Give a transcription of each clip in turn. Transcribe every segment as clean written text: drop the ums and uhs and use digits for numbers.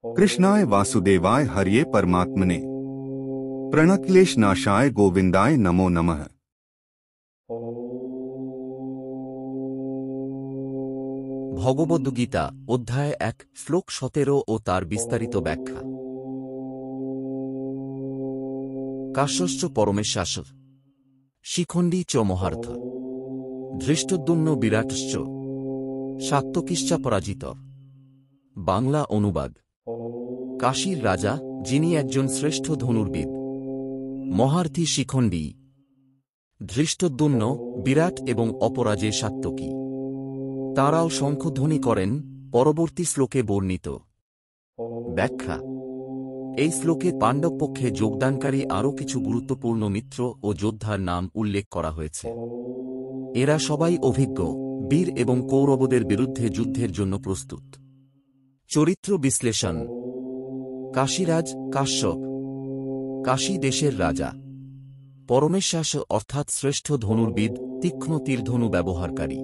कृष्णाय वासुदेवाय हरिये परमात्मने प्रणक्लेश नाशाय गोविंदाय नमो नमः। ভগবদ্গীতা অধ্যায় 1 শ্লোক 17 ও তার বিস্তারিত ব্যাখ্যা। কাশ্যশ্চ পরমেশ্বাস শিখণ্ডী চ মহার্থ ধৃষ্টদ্যুম্ন বিরাটশ্চ সাত্ত্বকীশ্চ পরাজিত। বাংলা অনুবাদ। কাশীর রাজা, যিনি একজন শ্রেষ্ঠ ধনুর্বিদ, মহারথী শিখণ্ডী, ধৃষ্টদ্যুম্ন বিরাট এবং অপরাজে সাত্ত্বকী, তাঁরাও শঙ্খধ্বনি করেন। পরবর্তী শ্লোকে বর্ণিত। ব্যাখ্যা। এই শ্লোকে পাণ্ডব পক্ষে যোগদানকারী আরও কিছু গুরুত্বপূর্ণ মিত্র ও যোদ্ধার নাম উল্লেখ করা হয়েছে। এরা সবাই অভিজ্ঞ, বীর এবং কৌরবদের বিরুদ্ধে যুদ্ধের জন্য প্রস্তুত। চরিত্র বিশ্লেষণ। কাশীরাজ কাশ্যপ, কাশী দেশের রাজা। পরমেশ্বাস অর্থাৎ শ্রেষ্ঠ ধনুর্বিদ, তীক্ষ্ণ তীরধনু ব্যবহারকারী,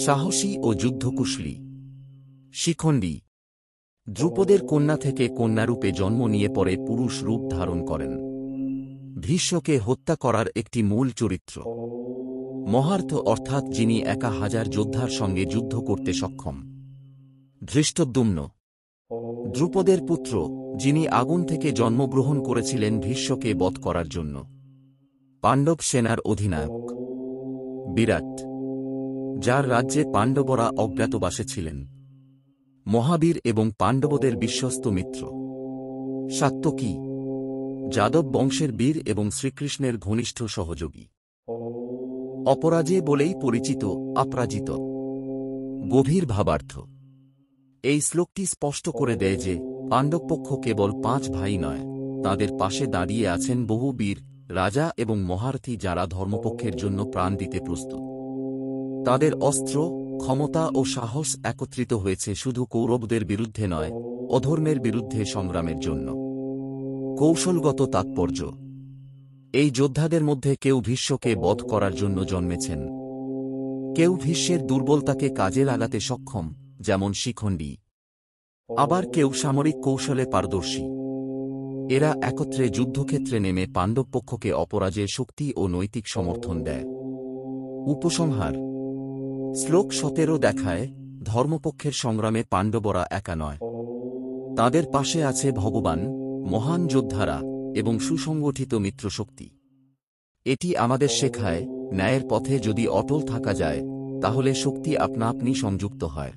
সাহসী ও যুদ্ধকুশলী। শিখণ্ডী, দ্রুপদের কন্যা থেকে কন্যারূপে জন্ম নিয়ে পরে পুরুষ রূপ ধারণ করেন। ভীষ্মকে হত্যা করার একটি মূল চরিত্র। মহার্থ অর্থাৎ যিনি একা হাজার যোদ্ধার সঙ্গে যুদ্ধ করতে সক্ষম। ধৃষ্টদ্যুম্ন, দ্রুপদের পুত্র, যিনি আগুন থেকে জন্মগ্রহণ করেছিলেন ভীষ্মকে বধ করার জন্য। পাণ্ডব সেনার অধিনায়ক। বিরাট, যার রাজ্যে পাণ্ডবরা অজ্ঞাতবাসে ছিলেন। মহাবীর এবং পাণ্ডবদের বিশ্বস্ত মিত্র। সাত্ত্বকী, যাদব বংশের বীর এবং শ্রীকৃষ্ণের ঘনিষ্ঠ সহযোগী। অপরাজে বলেই পরিচিত, অপরাজিত। গভীর ভাবার্থ। এই শ্লোকটি স্পষ্ট করে দেয় যে পাণ্ডবপক্ষ কেবল 5 ভাই নয়, তাদের পাশে দাঁড়িয়ে আছেন বহু বীর, রাজা এবং মহারথী যারা ধর্মপক্ষের জন্য প্রাণ দিতে প্রস্তুত। তাদের অস্ত্র, ক্ষমতা ও সাহস একত্রিত হয়েছে শুধু কৌরবদের বিরুদ্ধে নয়, অধর্মের বিরুদ্ধে সংগ্রামের জন্য। কৌশলগত তাৎপর্য। এই যোদ্ধাদের মধ্যে কেউ ভীষ্মকে বধ করার জন্য জন্মেছেন, কেউ ভীষ্মের দুর্বলতাকে কাজে লাগাতে সক্ষম, যেমন শিখণ্ডী, আবার কেউ সামরিক কৌশলে পারদর্শী। এরা একত্রে যুদ্ধক্ষেত্রে নেমে পাণ্ডবপক্ষকে অপরাজেয় শক্তি ও নৈতিক সমর্থন দেয়। উপসংহার। শ্লোক 17 দেখায় ধর্মপক্ষের সংগ্রামে পাণ্ডবরা একা নয়, তাদের পাশে আছে ভগবান, মহান যোদ্ধারা এবং সুসংগঠিত মিত্রশক্তি। এটি আমাদের শেখায়, ন্যায়ের পথে যদি অটল থাকা যায়, তাহলে শক্তি আপনা আপনি সংযুক্ত হয়।